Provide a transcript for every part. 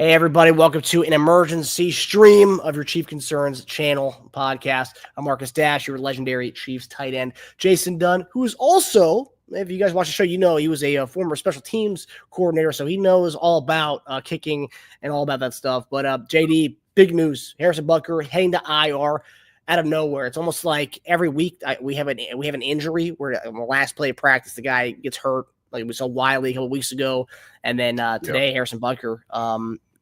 Hey, everybody. Welcome to an emergency stream of your Chief Concerns channel podcast. I'm Marcus Dash, your legendary Chiefs tight end. Jason Dunn, who is also, if you guys watch the show, you know he was a former special teams coordinator, so he knows all about kicking and all about that stuff. But JD, big news. Harrison Butker heading to IR out of nowhere. It's almost like every week we have an injury where on the last play of practice, the guy gets hurt. Like we saw Wiley a couple weeks ago, and then today Harrison Butker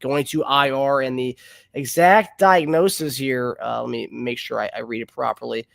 going to IR. And the exact diagnosis here, let me make sure I read it properly.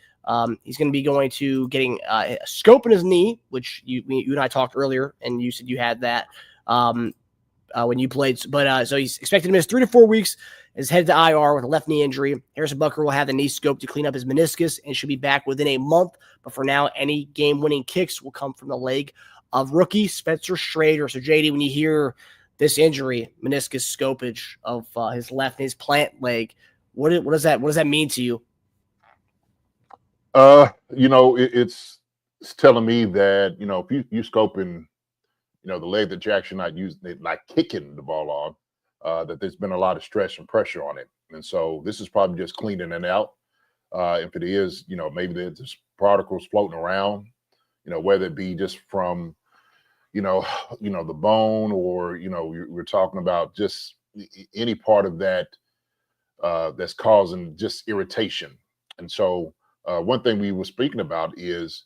He's going to be going to getting a scope in his knee, which you and I talked earlier, and you said you had that when you played. But so he's expected to miss 3 to 4 weeks. Is headed to IR with a left knee injury. Harrison Butker will have the knee scope to clean up his meniscus and should be back within a month. But for now, any game-winning kicks will come from the leg of rookie Spencer Shrader. So, JD, when you hear this injury, meniscus scopage of his left and his plant leg, what does that mean to you? It's telling me that, if you scoping, the leg that you're actually not kicking the ball on, that there's been a lot of stress and pressure on it. And so this is probably just cleaning it out. If it is, maybe there's particles floating around, whether it be just from, the bone, or, we're talking about just any part of that that's causing just irritation. And so one thing we were speaking about is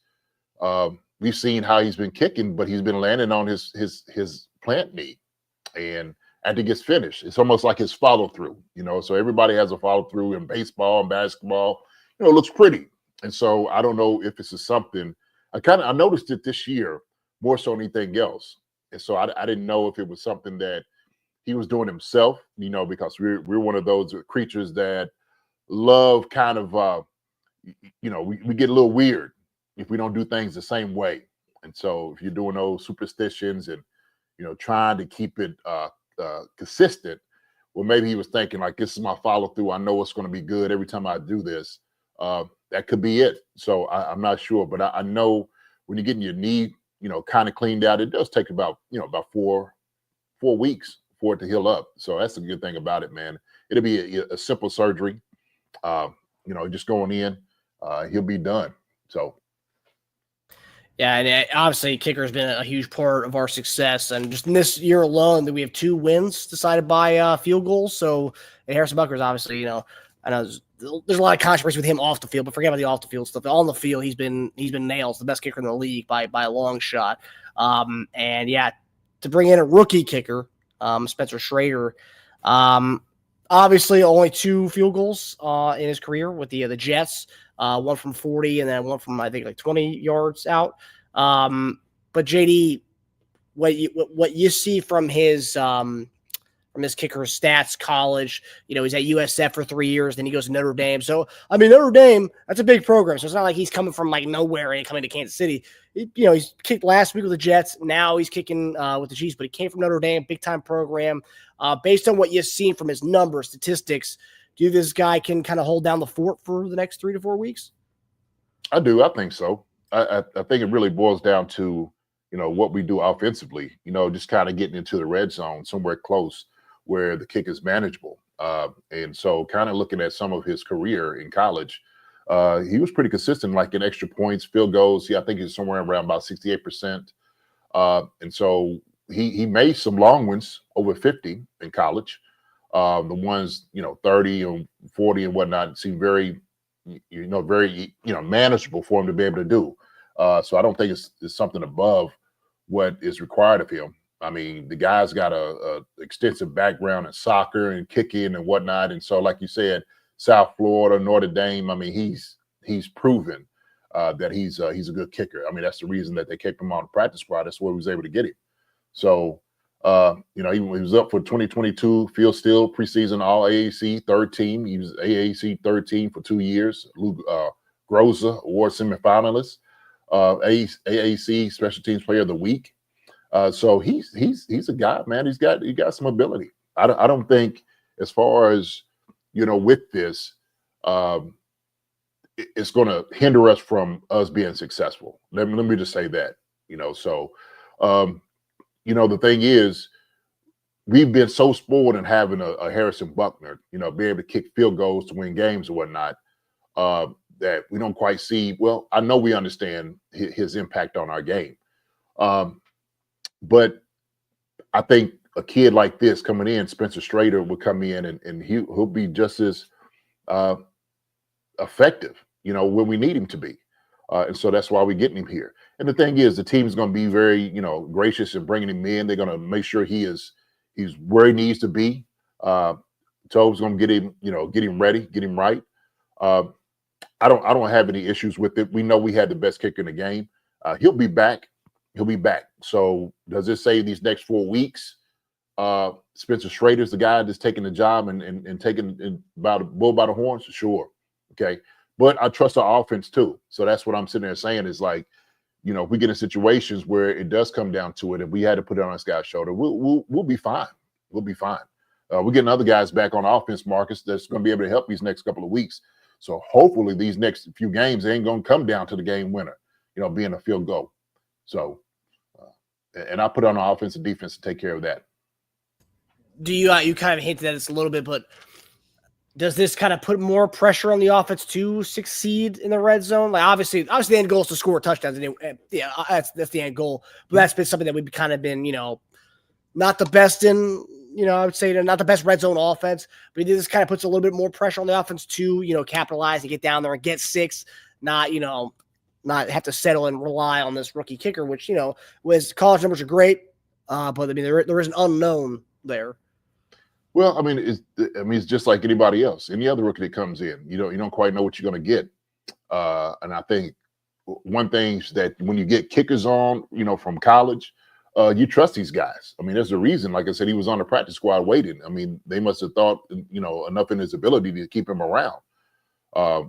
we've seen how he's been kicking, but he's been landing on his plant knee. And after he gets finished, it's almost like his follow through, so everybody has a follow through in baseball and basketball, it looks pretty. And so I don't know if this is something I noticed it this year more so than anything else. And so I didn't know if it was something that he was doing himself, because we're one of those creatures that love kind of, we get a little weird if we don't do things the same way. And so if you're doing those superstitions and, trying to keep it consistent, well, maybe he was thinking like, this is my follow through. I know it's going to be good every time I do this. That could be it. So I'm not sure, but I know when you're getting your knee, kind of cleaned out, it does take about 4 weeks for it to heal up. So that's the good thing about it, man. It'll be a simple surgery. Just going in, he'll be done. So. Yeah, and obviously kicker has been a huge part of our success. And just in this year alone, that we have 2 wins decided by field goals. So Harrison Butker is obviously, I know there's a lot of controversy with him off the field, but forget about the off the field stuff. On the field, he's been nails, the best kicker in the league by a long shot. And yeah, to bring in a rookie kicker, Spencer Shrader, obviously only 2 field goals in his career with the Jets, one from 40 and then one from I think like 20 yards out. But JD, what you see from his kicker stats, college, he's at USF for 3 years, then he goes to Notre Dame. So, I mean, Notre Dame, that's a big program. So it's not like he's coming from like nowhere and coming to Kansas City. He's kicked last week with the Jets. Now he's kicking with the Chiefs, but he came from Notre Dame, big time program. Based on what you've seen from his numbers, statistics, do you think this guy can kind of hold down the fort for the next 3 to 4 weeks? I do. I think so. I think it really boils down to, what we do offensively, just kind of getting into the red zone somewhere close where the kick is manageable. And so kind of looking at some of his career in college, he was pretty consistent, like in extra points, field goals. I think he's somewhere around about 68%. And so he made some long ones over 50 in college. The ones, 30 and 40 and whatnot seem very, very, manageable for him to be able to do. So I don't think it's something above what is required of him. I mean, the guy's got a extensive background in soccer and kicking and whatnot. And so, like you said, South Florida, Notre Dame, I mean, he's proven that he's a good kicker. I mean, that's the reason that they kept him on the practice squad. That's where he was able to get him. So, he was up for 2022 Field Steel preseason All AAC third team. He was AAC third team for 2 years. Groza Award semifinalist, AAC Special Teams Player of the Week. So he's a guy, man. He got some ability. I don't think, as far as with this, it's going to hinder us from us being successful. Let me just say that. So the thing is, we've been so spoiled in having a Harrison Butker, you know, be able to kick field goals to win games or whatnot, that we don't quite see. Well, I know we understand his impact on our game. But I think a kid like this coming in, Spencer Shrader, will come in and he'll be just as effective, you know, when we need him to be. And so that's why we're getting him here. And the thing is, the team is going to be very, you know, gracious in bringing him in. They're going to make sure he's where he needs to be. Tove's going to get him, you know, get him ready, get him right. I don't have any issues with it. We know we had the best kicker in the game. He'll be back. He'll be back. So does it say these next 4 weeks? Spencer Shrader's the guy that's taking the job and taking by the bull by the horns? Sure. Okay. But I trust our offense too. So that's what I'm sitting there saying is like, you know, if we get in situations where it does come down to it, if we had to put it on this guy's shoulder, we'll be fine. We'll be fine. We're getting other guys back on offense, Marcus, that's going to be able to help these next couple of weeks. So hopefully these next few games, they ain't going to come down to the game winner, you know, being a field goal. So, and I put on our offense and defense to take care of that. Do you kind of hinted at this a little bit, but does this kind of put more pressure on the offense to succeed in the red zone? Like obviously the end goal is to score touchdowns. And yeah, that's the end goal. But that's been something that we've kind of been, you know, not the best in, you know, I would say not the best red zone offense, but this kind of puts a little bit more pressure on the offense to, you know, capitalize and get down there and get 6, not, you know, not have to settle and rely on this rookie kicker, which, you know, was college numbers are great. But I mean, there is an unknown there. Well, I mean, it's just like anybody else, any other rookie that comes in. You don't quite know what you're going to get. And I think one thing is that when you get kickers on, you know, from college, you trust these guys. I mean, there's a reason. Like I said, he was on the practice squad waiting. I mean, they must have thought, you know, enough in his ability to keep him around,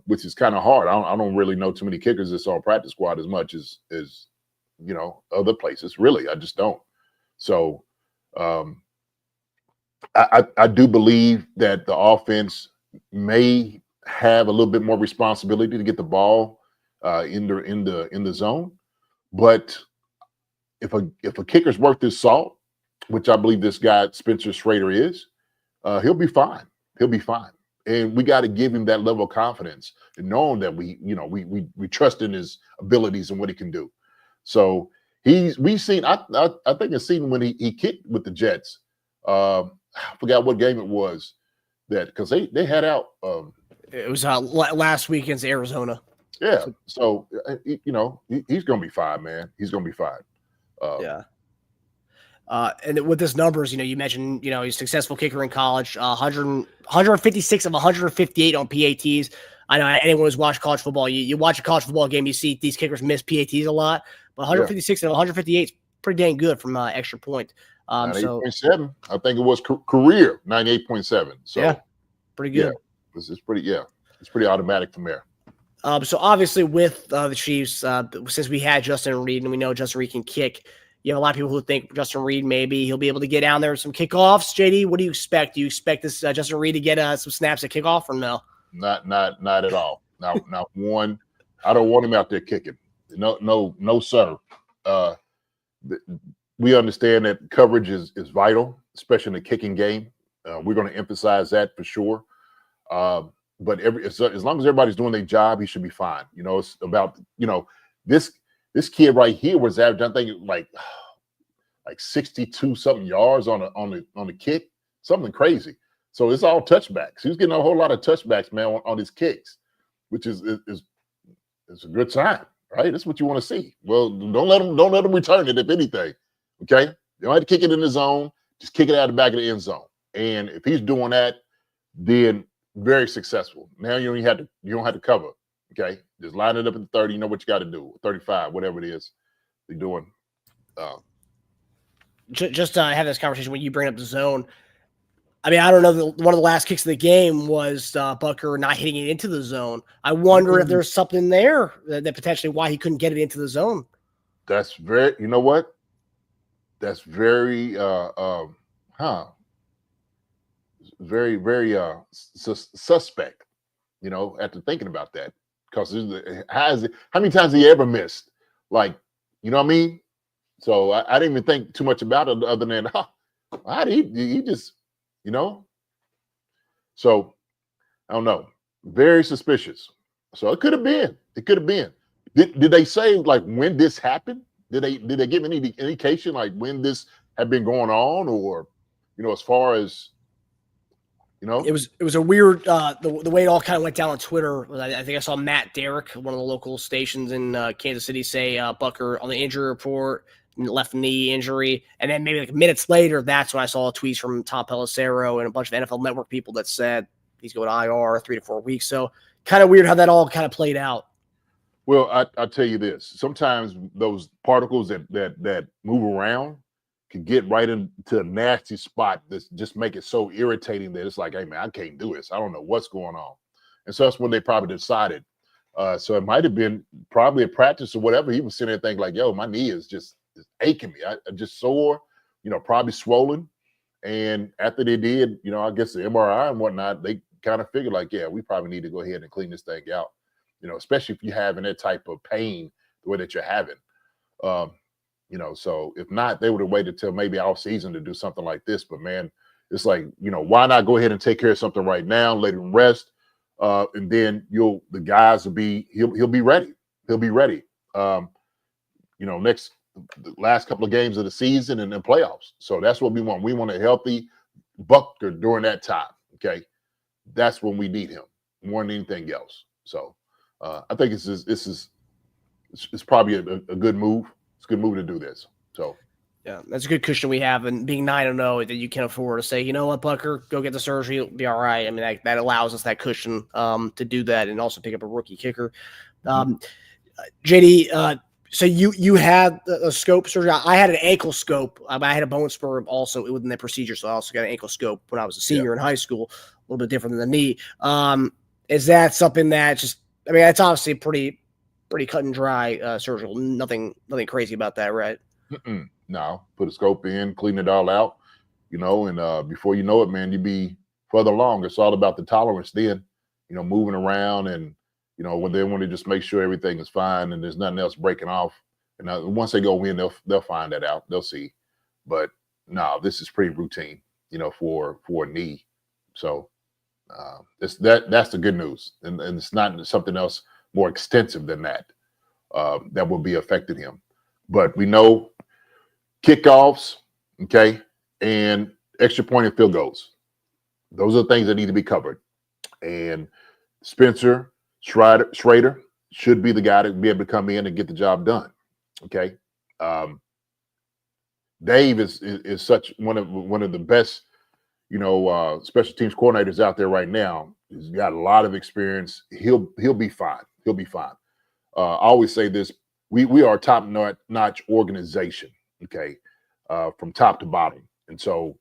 which is kind of hard. I don't really know too many kickers that's on practice squad as much as you know, other places. Really, I just don't. So. I do believe that the offense may have a little bit more responsibility to get the ball in the zone, but if a kicker's worth his salt, which I believe this guy Spencer Shrader is, he'll be fine. He'll be fine, and we got to give him that level of confidence and knowing that we trust in his abilities and what he can do. So we've seen. I think I've seen when he kicked with the Jets. I forgot what game it was that because they had out. It was last week against Arizona. Yeah, so you know he's going to be fine, man. He's going to be fine. Yeah. And with his numbers, you know, you mentioned, you know, he's a successful kicker in college, 156 of 158 on PATs. I know anyone who's watched college football, you watch a college football game, you see these kickers miss PATs a lot, but 156 and 158 is pretty dang good from extra point. 98.7, I think it was career 98.7. So yeah, pretty good. Yeah, it's pretty automatic from there. So obviously with the Chiefs, since we had Justin Reed and we know Justin Reed can kick, you have a lot of people who think Justin Reed maybe he'll be able to get down there with some kickoffs. JD, what do you expect? Do you expect this Justin Reed to get some snaps at kickoff or no? Not at all. Not one. I don't want him out there kicking. No, sir. We understand that coverage is vital, especially in the kicking game. We're going to emphasize that for sure. But as long as everybody's doing their job, he should be fine. You know, it's about, you know, this kid right here was average, I think like 62 something yards on the kick, something crazy. So it's all touchbacks. He was getting a whole lot of touchbacks, man, on his kicks, which is a good sign, right? That's what you want to see. Well, don't let him return it if anything. Okay, you don't have to kick it in the zone. Just kick it out of the back of the end zone. And if he's doing that, then very successful. Now you don't have to cover. Okay, just line it up at the 30. You know what you got to do. 35, whatever it is they're doing. Just have this conversation when you bring up the zone. I mean, I don't know. One of the last kicks of the game was Butker not hitting it into the zone. I wonder if there's something there that potentially why he couldn't get it into the zone. That's very. You know what? That's very, very, very suspect, you know, after thinking about that. Because how many times he ever missed? Like, you know what I mean? So I didn't even think too much about it other than, He just, you know. So I don't know. Very suspicious. So it could have been. It could have been. Did they say like when this happened? Did they give any indication like when this had been going on, or as far as It was a weird the way it all kind of went down on Twitter. I think I saw Matt Derrick, one of the local stations in Kansas City, say Butker on the injury report, left knee injury, and then maybe like minutes later, that's when I saw tweets from Tom Pelissero and a bunch of NFL Network people that said he's going to IR 3 to 4 weeks. So kind of weird how that all kind of played out. Well, I'll tell you this. Sometimes those particles that move around can get right into a nasty spot that just make it so irritating that it's like, hey, man, I can't do this. I don't know what's going on. And so that's when they probably decided. So it might have been probably a practice or whatever. He was sitting there thinking like, yo, my knee is aching me. I'm just sore, probably swollen. And after they did, I guess the MRI and whatnot, they kind of figured like, yeah, we probably need to go ahead and clean this thing out. Especially if you're having that type of pain the way that you're having. So if not, they would have waited till maybe off season to do something like this. But man, it's like, why not go ahead and take care of something right now, let him rest. And then the guys will he'll be ready. He'll be ready. The last couple of games of the season and then playoffs. So that's what we want. We want a healthy Butker during that time. Okay. That's when we need him more than anything else. So I think it's probably a good move. It's a good move to do this. So, yeah, that's a good cushion we have. And being 9-0, that you can afford to say, you know what, Butker, go get the surgery. It'll be all right. I mean, that allows us that cushion to do that and also pick up a rookie kicker. JD, so you had a scope surgery. I had an ankle scope. I had a bone spur also within the procedure, so I also got an ankle scope when I was a senior in high school. A little bit different than the knee. Is that something that it's obviously pretty cut and dry surgical. Nothing crazy about that, right? No, put a scope in, clean it all out, and before you know it, man, you'd be further along. It's all about the tolerance then, moving around and, when they want to just make sure everything is fine and there's nothing else breaking off. And once they go in, they'll find that out. They'll see. But no, this is pretty routine, for a knee. So that's the good news. And it's not something else more extensive than that that will be affecting him. But we know kickoffs, okay, and extra point and field goals. Those are things that need to be covered. And Spencer Shrader should be the guy to be able to come in and get the job done. Okay. Dave is such one of the best, special teams coordinators out there right now. He's got a lot of experience. He'll be fine. He'll be fine. I always say this: we are a top-notch organization. Okay, from top to bottom, and so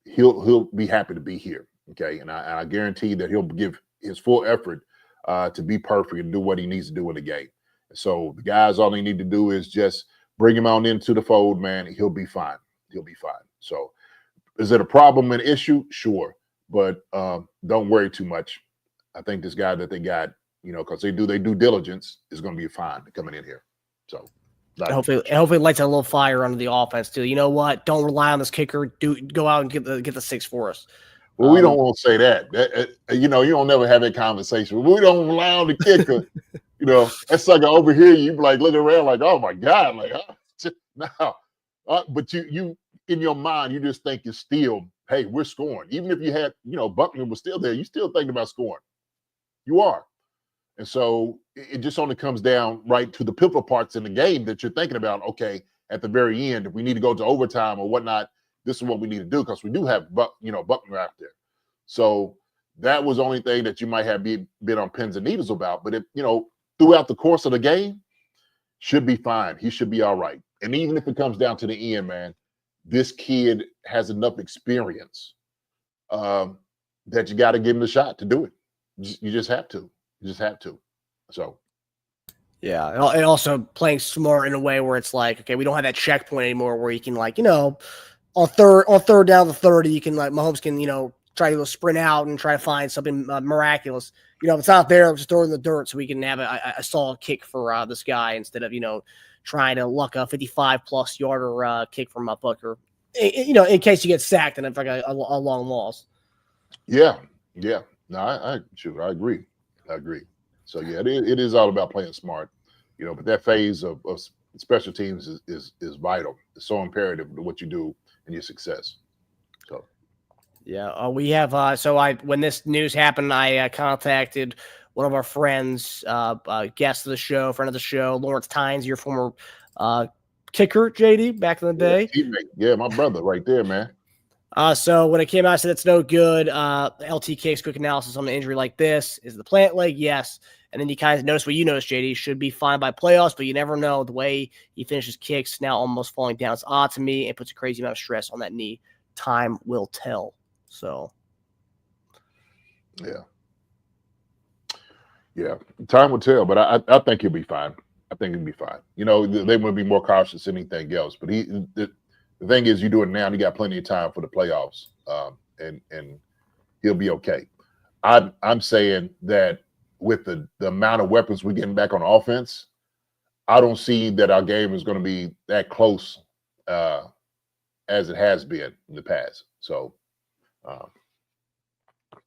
he'll be happy to be here. Okay, and I guarantee that he'll give his full effort to be perfect and do what he needs to do in the game. So the guys, all they need to do is just bring him on into the fold, man. He'll be fine. He'll be fine. So is it a problem, an issue? Sure. But don't worry too much. I think this guy that they got, because they do their due diligence, is going to be fine coming in here. So hopefully it lights a little fire under the offense too. You know what? Don't rely on this kicker. Go out and get the 6 for us. Well, we don't want to say that. You don't never have that conversation. We don't rely on the kicker. That sucker over here, you be like looking around like, oh my God, like, no. But you in your mind, you just think it's still, hey, we're scoring. Even if you had, Buckner was still there, you still thinking about scoring. You are. And so it just only comes down right to the pivotal parts in the game that you're thinking about, okay, at the very end, if we need to go to overtime or whatnot, this is what we need to do because we do have Buckner out there. So that was the only thing that you might have been on pins and needles about. But if, throughout the course of the game, should be fine. He should be all right. And even if it comes down to the end, man, this kid has enough experience that you got to give him a shot to do it. You just have to. You just have to. So. Yeah, and also playing smart in a way where it's like, okay, we don't have that checkpoint anymore where you can on third down to 30, you can Mahomes can, try to go sprint out and try to find something miraculous. If it's not there, just throw it in the dirt so we can have a solid kick for this guy instead of, trying to luck a 55-plus yarder kick from Butker. in case you get sacked and it's like a long loss. Yeah. No, I agree. So yeah, it is all about playing smart, but that phase of special teams is vital. It's so imperative to what you do and your success. So yeah, we have when this news happened, I contacted one of our friends, guest of the show, friend of the show, Lawrence Tynes, your former kicker, JD, back in the day. Teammate. Yeah, my brother right there, man. So when it came out, I said it's no good. LTK's quick analysis on an injury like this. Is the plant leg? Yes. And then you kind of notice what you noticed, JD. Should be fine by playoffs, but you never know. The way he finishes kicks, now almost falling down, it's odd to me. It puts a crazy amount of stress on that knee. Time will tell. So, yeah, time will tell. But I think he'll be fine. I think he'll be fine. They want to be more cautious than anything else. But the thing is, you do it now. You got plenty of time for the playoffs, and he'll be okay. I'm saying that with the amount of weapons we're getting back on offense, I don't see that our game is going to be that close as it has been in the past. So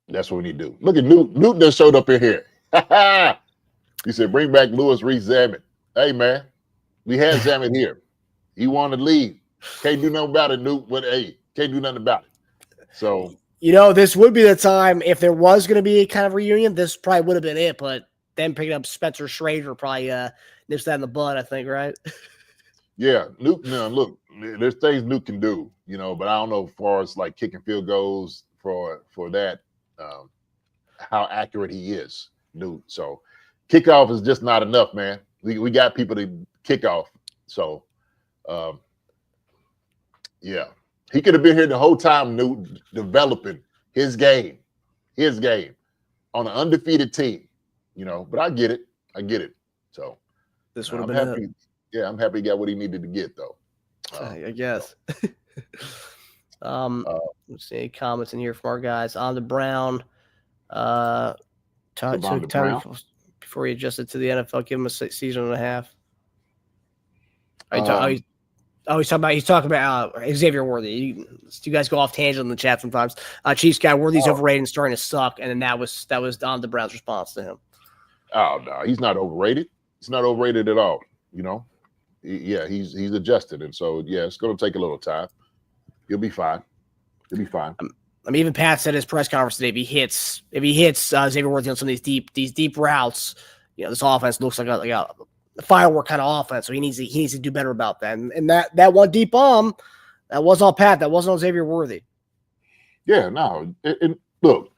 that's what we need to do. Look at Newton that showed up in here. He said, "Bring back Lewis Reese Zammit." Hey man, we had Zammit here. He wanted to leave. Can't do nothing about it, Newt. But hey, can't do nothing about it. So this would be the time if there was going to be a kind of reunion. This probably would have been it, but then picking up Spencer Shrader probably nips that in the bud, I think, right? Yeah, Newt. Look, there's things Newt can do, but I don't know as far as like kicking field goals for that, how accurate he is, Newt. So kickoff is just not enough, man. We got people to kick off. So yeah. He could have been here the whole time, Newt, developing his game on an undefeated team, but I get it. So this would have been happy. Yeah, I'm happy he got what he needed to get, though. I guess. Let's see any comments in here from our guys. On the Brown. Brown. Before he adjusted to the NFL, give him a season and a half. He's talking about Xavier Worthy. You guys go off tangent in the chat sometimes. Chiefs guy, Worthy's overrated and starting to suck, and then that was on the Browns' response to him. Oh no, he's not overrated. He's not overrated at all. He's adjusted, and so it's going to take a little time. He'll be fine. Even Pat said in his press conference today, if he hits Xavier Worthy on some of these deep routes, this offense looks like a firework kind of offense. So he needs to do better about that. And that one deep bomb, that was on Pat. That wasn't on Xavier Worthy. Yeah, no. And look,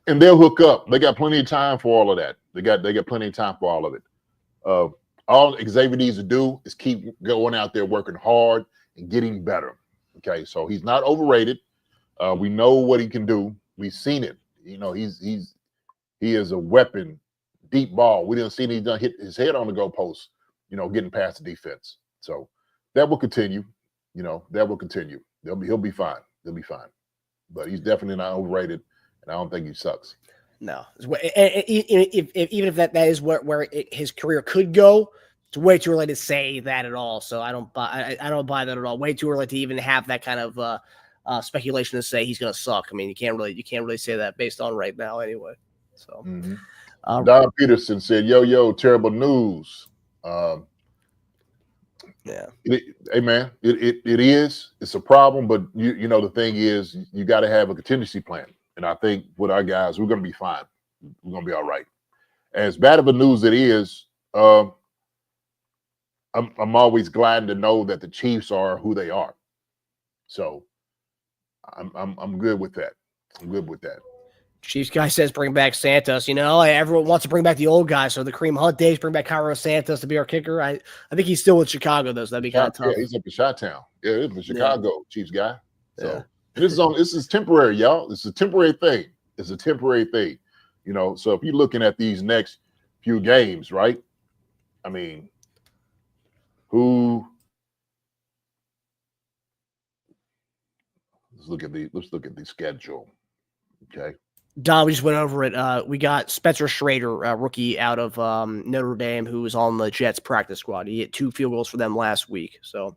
and they'll hook up. They got plenty of time for all of that. They got plenty of time for all of it. All Xavier needs to do is keep going out there working hard and getting better. Okay, so he's not overrated. We know what he can do. We've seen it. He is a weapon. Deep ball. We didn't see he done hit his head on the goalpost. Getting past the defense. So that will continue. He'll be fine. He'll be fine. But he's definitely not overrated, and I don't think he sucks. No, even if that is where his career could go, it's way too early to say that at all. So I don't buy that at all. Way too early to even have that kind of speculation to say he's going to suck. I mean, you can't really say that based on right now anyway. So Don Peterson said, "Yo, terrible news." Hey man, it is. It's a problem, but the thing is, you got to have a contingency plan. And I think with our guys, we're going to be fine. We're going to be all right. As bad of a news it is, I'm always glad to know that the Chiefs are who they are. So I'm good with that. Chiefs guy says bring back Santos. Everyone wants to bring back the old guy. So the Kareem Hunt days, bring back Cairo Santos to be our kicker. I think he's still in Chicago though, so that'd be kind of tough. Yeah, he's up in Chi-Town. Yeah, he's in Chicago, Chiefs guy. So this is temporary, y'all. It's a temporary thing. So if you're looking at these next few games, right? I mean, let's look at the schedule. Okay. Don, we just went over it. We got Spencer Shrader, rookie out of Notre Dame, who was on the Jets practice squad. He hit 2 field goals for them last week. So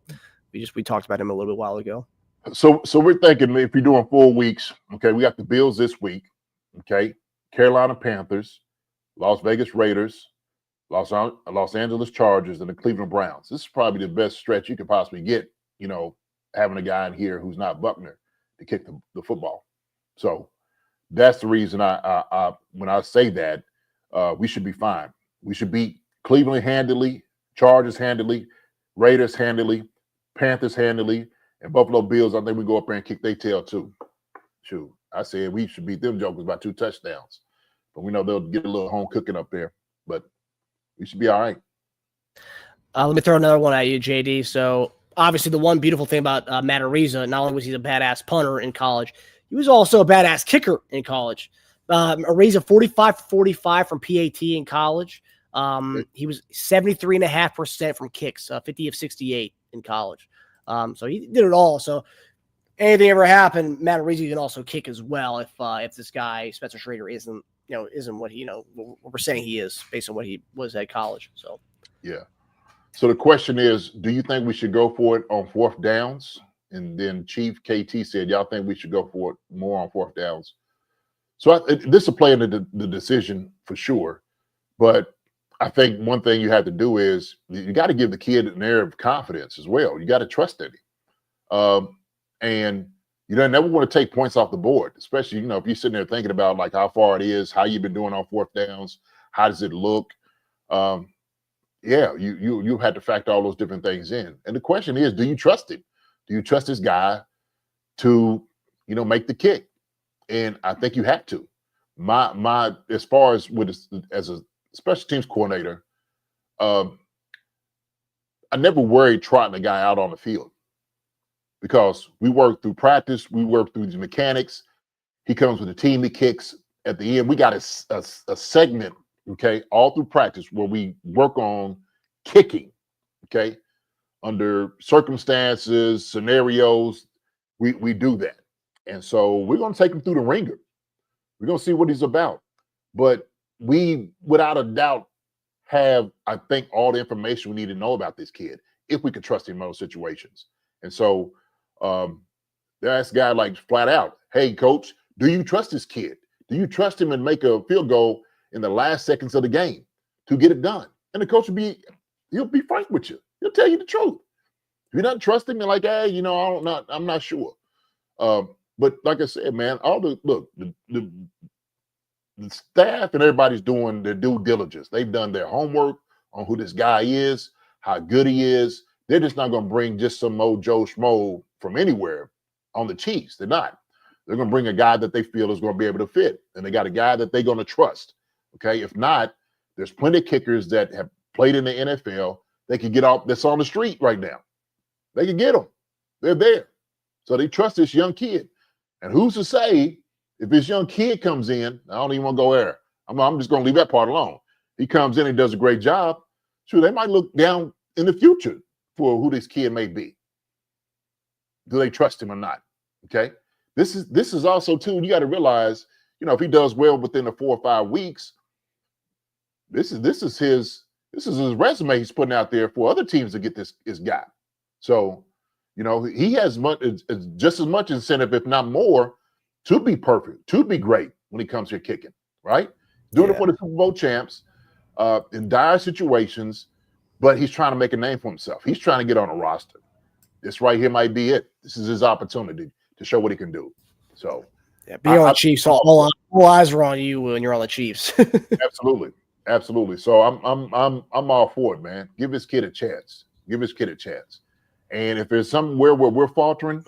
we talked about him a little bit while ago. So we're thinking if you're doing 4 weeks, okay, we got the Bills this week, okay, Carolina Panthers, Las Vegas Raiders, Los Angeles Chargers, and the Cleveland Browns. This is probably the best stretch you could possibly get, having a guy in here who's not Buckner to kick the football. So that's the reason I when I say that, we should be fine. We should beat Cleveland handily, Chargers handily, Raiders handily, Panthers handily, and Buffalo Bills. I think we go up there and kick their tail too. Shoot, I said we should beat them jokers by 2 touchdowns, but we know they'll get a little home cooking up there. But we should be all right. Let me throw another one at you, JD. So obviously the one beautiful thing about Matt Ariza, not only was he a badass punter in college, he was also a badass kicker in college. Ariza 45 for 45 from PAT in college. He was 73.5% from kicks, 50 of 68 in college. So he did it all. So anything ever happened, Matt Ariza can also kick as well if this guy Spencer Shrader isn't what what we're saying he is based on what he was at college. So yeah. So the question is, do you think we should go for it on 4th downs? And then Chief KT said, y'all think we should go for it more on 4th downs? So this will play into the decision for sure. But I think one thing you have to do is you got to give the kid an air of confidence as well. You got to trust in him. And you don't never want to take points off the board, especially, if you're sitting there thinking about like how far it is, how you've been doing on 4th downs, how does it look? Yeah, you had to factor all those different things in. And the question is, do you trust him? Do you trust this guy to, make the kick? And I think you have to. My as far as as a special teams coordinator, I never worried trotting a guy out on the field because we work through practice, we work through the mechanics. He comes with a team he kicks at the end. We got a segment, okay, all through practice where we work on kicking, okay, under circumstances, scenarios. We do that. And so we're going to take him through the ringer. We're going to see what he's about. But we, without a doubt, have, I think, all the information we need to know about this kid if we could trust him in those situations. And so that's a guy like flat out, hey, coach, do you trust this kid? Do you trust him and make a field goal in the last seconds of the game to get it done? And the coach he'll be frank with you. He'll tell you the truth. If you don't trust him, you're like, hey, I'm not sure. But like I said, man, the staff and everybody's doing their due diligence. They've done their homework on who this guy is, how good he is. They're just not going to bring just some old Joe Schmo from anywhere on the Chiefs. They're not. They're going to bring a guy that they feel is going to be able to fit. And they got a guy that they're going to trust. Okay. If not, there's plenty of kickers that have played in the NFL. They can get off that's on the street right now. They can get them. They're there. So they trust this young kid. And who's to say if this young kid comes in, I don't even want to go there. I'm just going to leave that part alone. He comes in and does a great job. Sure, they might look down in the future for who this kid may be. Do they trust him or not? Okay. This is also too, you got to realize, if he does well within the 4 or 5 weeks, this is his resume he's putting out there for other teams to get this guy. So, he has just as much incentive, if not more, to be perfect, to be great when he comes here kicking, right? Doing it for the Super Bowl champs in dire situations, but he's trying to make a name for himself. He's trying to get on a roster. This right here might be it. This is his opportunity to show what he can do. So, being on the Chiefs, all eyes are on you when you're on the Chiefs. Absolutely. So I'm all for it, man. Give this kid a chance. And if there's somewhere where we're faltering,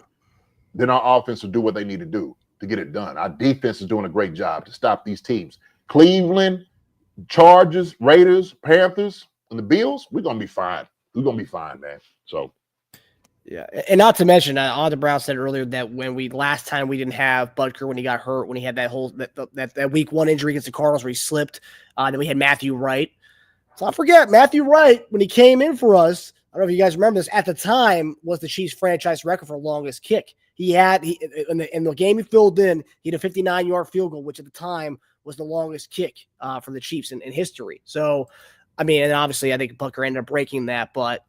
then our offense will do what they need to do to get it done. Our defense is doing a great job to stop these teams. Cleveland, Chargers, Raiders, Panthers, and the Bills, we're going to be fine. We're going to be fine, man. So. Yeah, and not to mention, Arthur Brown said earlier that last time we didn't have Butker when he got hurt, when he had that week 1 injury against the Cardinals where he slipped, then we had Matthew Wright. So don't forget, Matthew Wright, when he came in for us, I don't know if you guys remember this, at the time was the Chiefs franchise record for longest kick. In the game he filled in, he had a 59-yard field goal, which at the time was the longest kick from the Chiefs in history. So, I mean, and obviously I think Butker ended up breaking that, but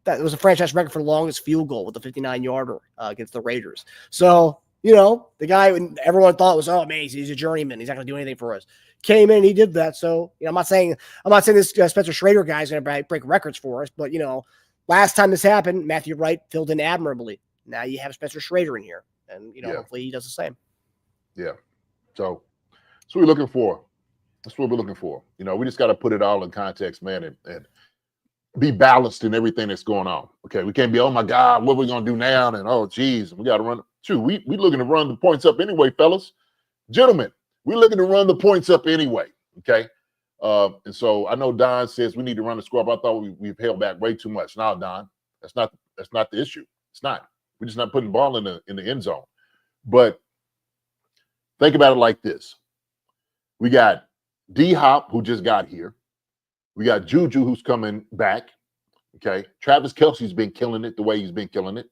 that was a franchise record for the longest field goal with a 59-yarder against the Raiders. So, you know, the guy everyone thought was, oh, man, he's a journeyman. He's not going to do anything for us. Came in, he did that. So, you know, I'm not saying this Spencer Shrader guy is going to break records for us, but, you know, last time this happened, Matthew Wright filled in admirably. Now you have Spencer Shrader in here, and, you know, hopefully he does the same. Yeah. So that's what we're looking for. That's what we're looking for. You know, we just got to put it all in context, man, and be balanced in everything that's going on. Okay, we can't be, oh my God, what are we gonna do now? And oh geez, we got to run. Shoot, we looking to run the points up anyway, fellas, gentlemen. We're looking to run the points up anyway. Okay, and so I know Don says we need to run the score up. I thought we've held back way too much. Now, Don, that's not the issue. It's not. We're just not putting the ball in the end zone. But think about it like this: we got D-Hop, who just got here. We got Juju, who's coming back. Okay. Travis Kelce's been killing it the way he's been killing it.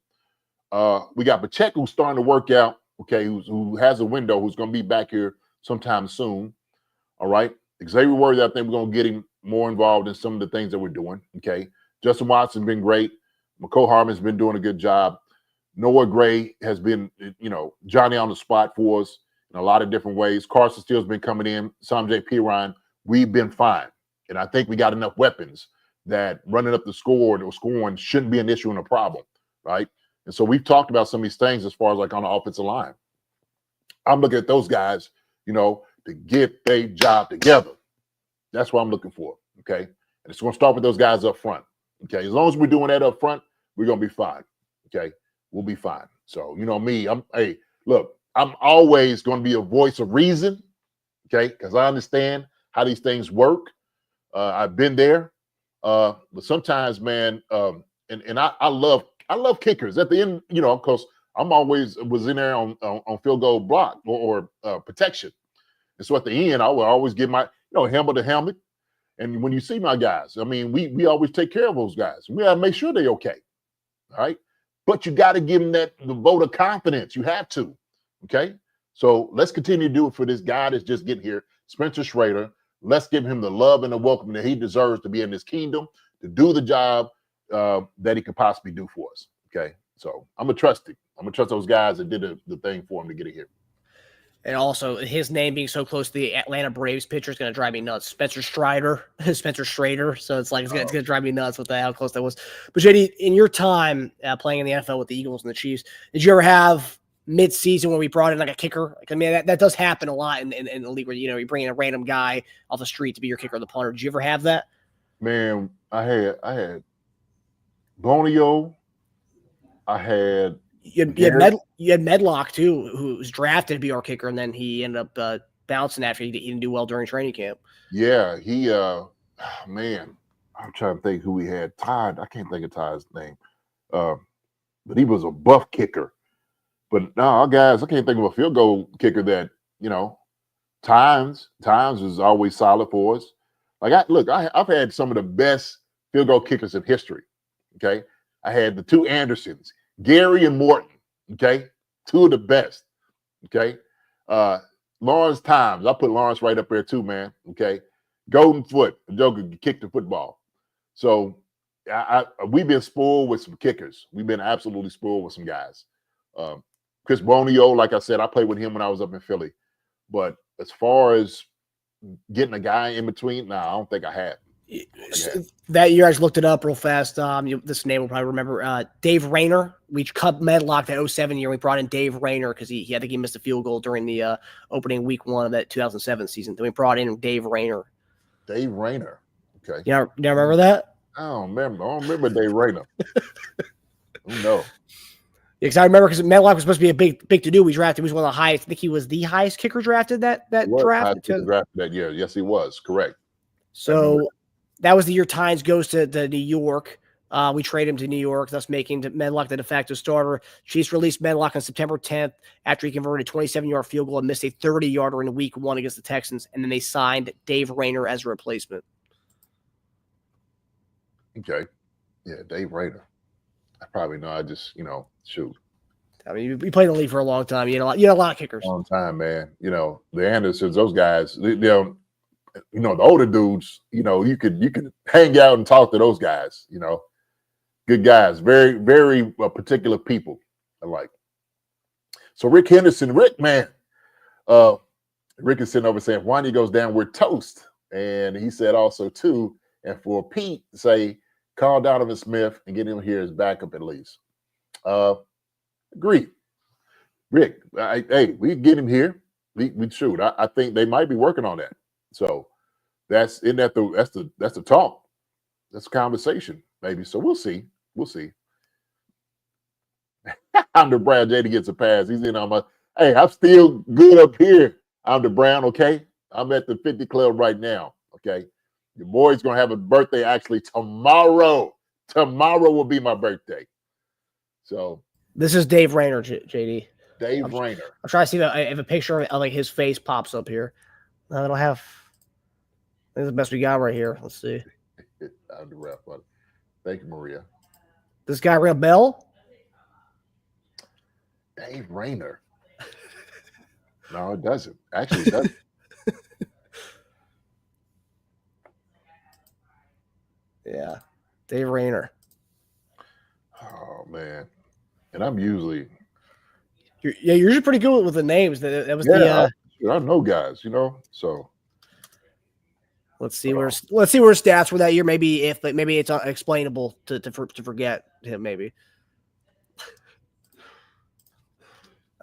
We got Pacheco, who's starting to work out. Okay. Who has a window, who's going to be back here sometime soon. All right. Xavier Worthy, I think we're going to get him more involved in some of the things that we're doing. Okay. Justin Watson's been great. McCole Hardman's been doing a good job. Noah Gray has been, you know, Johnny on the spot for us in a lot of different ways. Carson Steele's been coming in. Samjay Piran, we've been fine. And I think we got enough weapons that running up the score or scoring shouldn't be an issue and a problem, right? And so we've talked about some of these things as far as like on the offensive line. I'm looking at those guys, you know, to get their job together. That's what I'm looking for, okay? And it's going to start with those guys up front, okay? As long as we're doing that up front, we're going to be fine, okay? We'll be fine. So, you know me, I'm always going to be a voice of reason, okay? Because I understand how these things work. I've been there, but sometimes, man, and I love kickers at the end, you know, because I'm always was in there on field goal block or protection, and so at the end I will always give my helmet to helmet, and when you see my guys, I mean we always take care of those guys. We gotta make sure they're okay, all right. But you got to give them the vote of confidence. You have to, okay. So let's continue to do it for this guy that's just getting here, Spencer Shrader. Let's give him the love and the welcome that he deserves to be in this kingdom, to do the job that he could possibly do for us. Okay. So I'm going to trust him. I'm going to trust those guys that did the thing for him to get it here. And also, his name being so close to the Atlanta Braves pitcher is going to drive me nuts. Spencer Shrader. So it's like, it's going to drive me nuts with how close that was. But JD, in your time playing in the NFL with the Eagles and the Chiefs, did you ever have mid-season when we brought in like a kicker? Like, I mean, that does happen a lot in the league where, you know, you bring in a random guy off the street to be your kicker or the punter. Did you ever have that? Man, I had Bonio. You had Medlock too, who was drafted to be our kicker, and then he ended up bouncing after he didn't do well during training camp. Yeah, he man, I'm trying to think who we had. Todd, I can't think of Todd's name. But he was a buff kicker. But no, our guys, I can't think of a field goal kicker that, you know, Times is always solid for us. Like I've had some of the best field goal kickers in history. Okay. I had the two Andersons, Gary and Morton. Okay. Two of the best. Okay. Lawrence Times. I put Lawrence right up there too, man. Okay. Golden Foot, the Joker kicked the football. So we've been spoiled with some kickers. We've been absolutely spoiled with some guys. Chris Bonio, like I said, I played with him when I was up in Philly. But as far as getting a guy in between, I don't think I had. That year, I just looked it up real fast. This name will probably remember. Dave Rayner. We cut Medlock that 2007 year. We brought in Dave Rayner because I think he missed a field goal during the opening week 1 of that 2007 season. Then we brought in Dave Rayner. Dave Rayner. Okay. Yeah, you remember that? I don't remember Dave Rayner. Oh, no. Yeah, because I remember because Medlock was supposed to be a big to do. We drafted. He was one of the highest. I think he was the highest kicker drafted that draft. Drafted that year. Yes, he was. Correct. So that was the year Tynes goes to New York. We trade him to New York, thus making Medlock the de facto starter. Chiefs released Medlock on September 10th after he converted a 27-yard field goal and missed a 30-yarder in week 1 against the Texans, and then they signed Dave Rayner as a replacement. Okay. Yeah, Dave Rayner. I probably know. I just, shoot. I mean, we played in the league for a long time. You had a lot of kickers. Long time, man. The Andersons, those guys, the older dudes, you could hang out and talk to those guys, Good guys. Very, very particular people. I like. So Rick Henderson, Rick, man. Rick is sitting over saying, if Wanya goes down, we're toast. And he said also, too, and for Pete to say, call Donovan Smith and get him here as backup at least. Agree. Rick, hey, we get him here. We shoot. I think they might be working on that. So that's the talk. That's a conversation, maybe. So we'll see. We'll see. I'm the Brown. JD gets a pass. He's in on my. Hey, I'm still good up here. I'm the Brown. Okay, I'm at the 50 club right now. Okay, your boy's gonna have a birthday actually tomorrow. Tomorrow will be my birthday. So this is Dave Rayner, JD. Dave Rayner. I'm trying to see if a picture of like his face pops up here. I don't have. I think the best we got right here. Let's see. I'm the ref, buddy. Thank you, Maria. This guy ring a bell? Dave Rayner. No, it doesn't. Actually, it doesn't. Yeah, Dave Rayner. Oh man, and I'm usually. You're usually pretty good with the names. That was I know guys, so. Let's see where stats were that year. Maybe it's explainable to forget him. Maybe.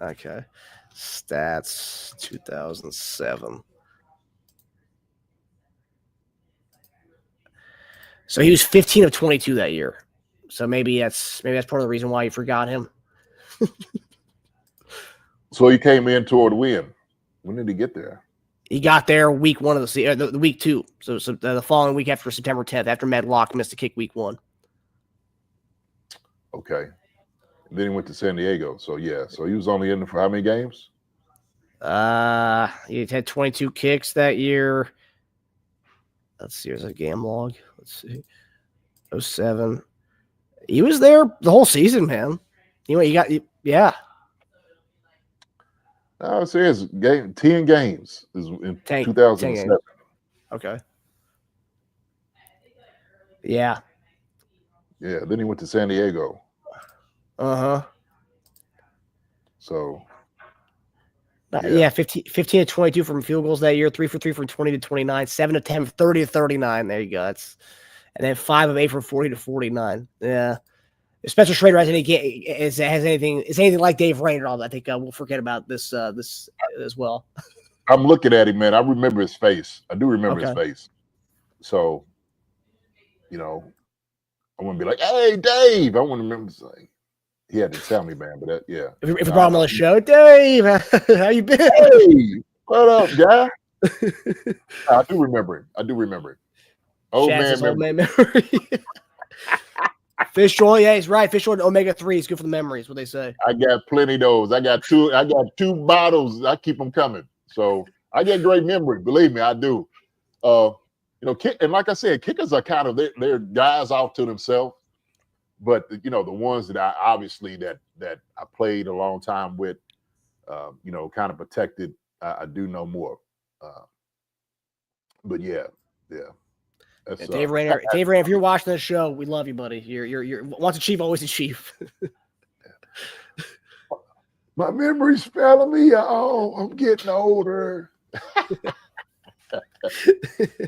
Okay, stats 2007. So he was 15 of 22 that year. So maybe that's part of the reason why you forgot him. So he came in toward win. When did he get there? He got there week 1 of the season, the week 2. So the following week after September 10th, after Medlock missed a kick week 1. Okay. And then he went to San Diego. So yeah. So he was only in there for how many games? He had 22 kicks that year. Let's see. There's a game log. Let's see. 07. He was there the whole season, man. Yeah. I would say it's 10 games is in 2007. Okay. Yeah. Yeah. Then he went to San Diego. So. Yeah, 15 to 22 from field goals that year, 3 for 3 from 20 to 29, 7 to 10, 30 to 39. There you go. And then 5 of 8 from 40 to 49. Yeah. If Spencer Shrader has anything like Dave Rayner, I think we'll forget about this as well. I'm looking at him, man. I remember his face. I do remember his face. So, I want to be like, "Hey, Dave." I want to remember saying he had to tell me, man. But yeah. If we brought him on the show, Dave, how you been? Hey, what up, guy? I do remember him. Old man memory. Fish oil, yeah, he's right. Fish oil and omega-3 is good for the memory, is what they say. I got plenty of those. I got two bottles. I keep them coming. So I get great memory. Believe me, I do. And like I said, kickers are kind of they're guys off to themselves. But the ones that I obviously that I played a long time with, kind of protected. I do know more. But yeah. Dave Rayner, if you're watching this show, we love you, buddy. You're once a chief, always a chief. My memory's failing me. Oh, I'm getting older.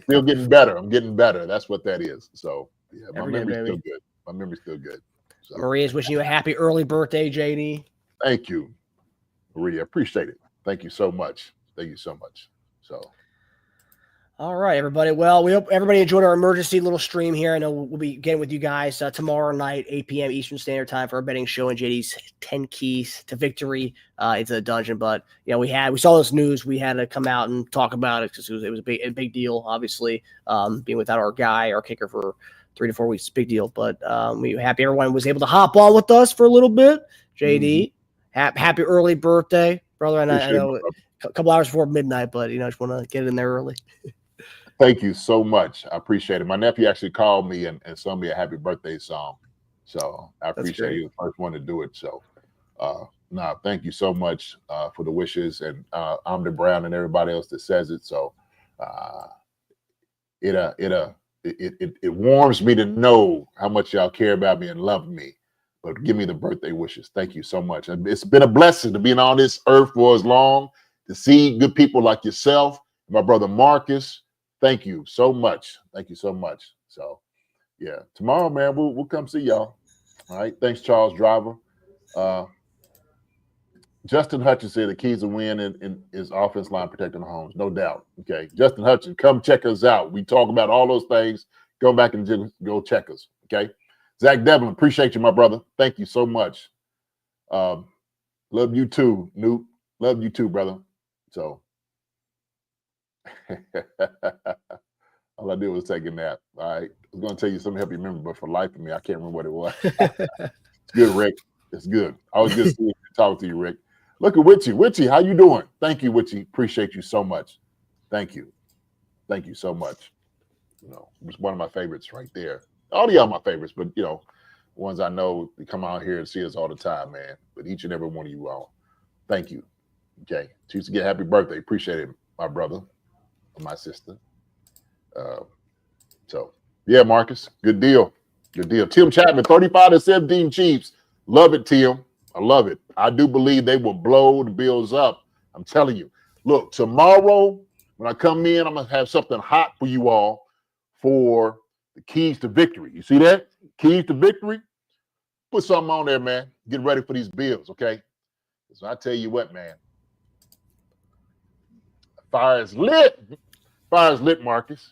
Still getting better. I'm getting better. That's what that is. So yeah, my memory's still good. My memory's still good. So, Maria's wishing you a happy early birthday, JD. Thank you, Maria. Appreciate it. Thank you so much. So. All right, everybody. Well, we hope everybody enjoyed our emergency little stream here. I know we'll be getting with you guys tomorrow night, 8 p.m. Eastern Standard Time for our betting show and JD's 10 keys to victory into the dungeon. But we saw this news. We had to come out and talk about it because it was a big deal. Obviously, being without our kicker for 3 to 4 weeks, big deal. But we're happy everyone was able to hop on with us for a little bit. JD, happy early birthday, brother. And I know a couple hours before midnight, but I just want to get it in there early. Thank you so much. I appreciate it. My nephew actually called me and sung me a happy birthday song. So I appreciate you, the first one to do it. So thank you so much for the wishes. And I'm the Brown and everybody else that says it. So it'll it warms me to know how much y'all care about me and love me. But give me the birthday wishes. Thank you so much. It's been a blessing to be on this earth for as long, to see good people like yourself, my brother Marcus. Thank you so much. Thank you so much. So, yeah, tomorrow, man, we'll come see y'all. All right. Thanks, Charles Driver. Justin Hutchins said the keys to win in is offense line protecting the homes, no doubt. Okay, Justin Hutchins, come check us out. We talk about all those things. Go back and just go check us. Okay, Zach Devlin, appreciate you, my brother. Thank you so much. Love you too, Newt. Love you too, brother. So, all I did was take a nap. All right, I was going to tell you something to help you remember, but for life of me, I can't remember what it was. It's good, Rick. It's good. Always good to see you, talk to you, Rick. Look at Witchy. Witchy, how you doing? Thank you, Witchy. Appreciate you so much. Thank you. Thank you so much. You know, it's one of my favorites right there. All of y'all my favorites, but you know, ones I know they come out here and see us all the time, man. But each and every one of you all, thank you. Okay. Choose to get happy birthday. Appreciate it, my brother and my sister. So yeah, Marcus, good deal. Good deal. Tim Chapman, 35-17 Chiefs. Love it, Tim. I love it. I do believe they will blow the Bills up. I'm telling you. Look, tomorrow when I come in, I'm going to have something hot for you all for the keys to victory. You see that? Keys to victory? Put something on there, man. Get ready for these Bills, okay? So I tell you what, man. Fire is lit. Fire is lit, Marcus.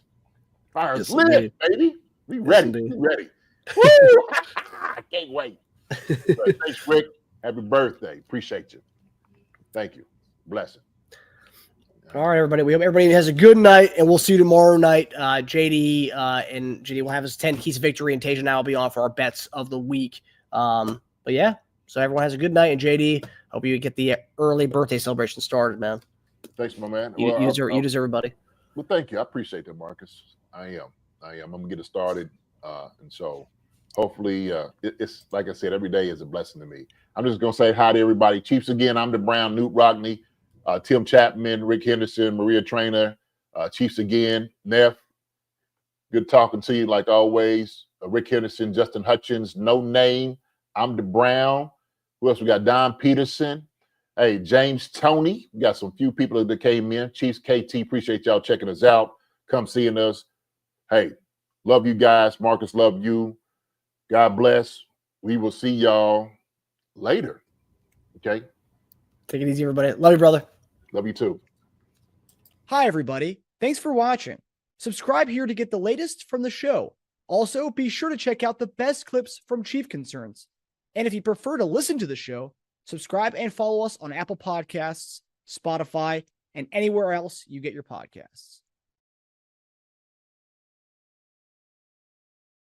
Fire is lit, indeed. Baby. We ready. We ready. Woo! I can't wait. Thanks, Rick. Happy birthday. Appreciate you. Thank you. Blessing. All right, everybody. We hope everybody has a good night, and we'll see you tomorrow night. JD and JD will have his 10 keys of victory, and Tasia and I will be on for our bets of the week. But yeah, so everyone has a good night, and JD, hope you get the early birthday celebration started, man. Thanks, my man. You deserve everybody. Well, thank you. I appreciate that, Marcus. I am. I'm going to get it started. And so hopefully it's like I said, every day is a blessing to me. I'm just going to say hi to everybody. Chiefs again. I'm the Brown, Newt Rockney, Tim Chapman, Rick Henderson, Maria Trainer, Chiefs again, Neff. Good talking to you like always. Rick Henderson, Justin Hutchins, No Name. I'm the Brown. Who else? We got Don Peterson. Hey, James Tony. We got some few people that came in. Chiefs KT, appreciate y'all checking us out. Come seeing us. Hey, love you guys. Marcus, love you. God bless. We will see y'all later. Okay? Take it easy, everybody. Love you, brother. Love you too. Hi, everybody. Thanks for watching. Subscribe here to get the latest from the show. Also, be sure to check out the best clips from Chief Concerns. And if you prefer to listen to the show, subscribe and follow us on Apple Podcasts, Spotify, and anywhere else you get your podcasts.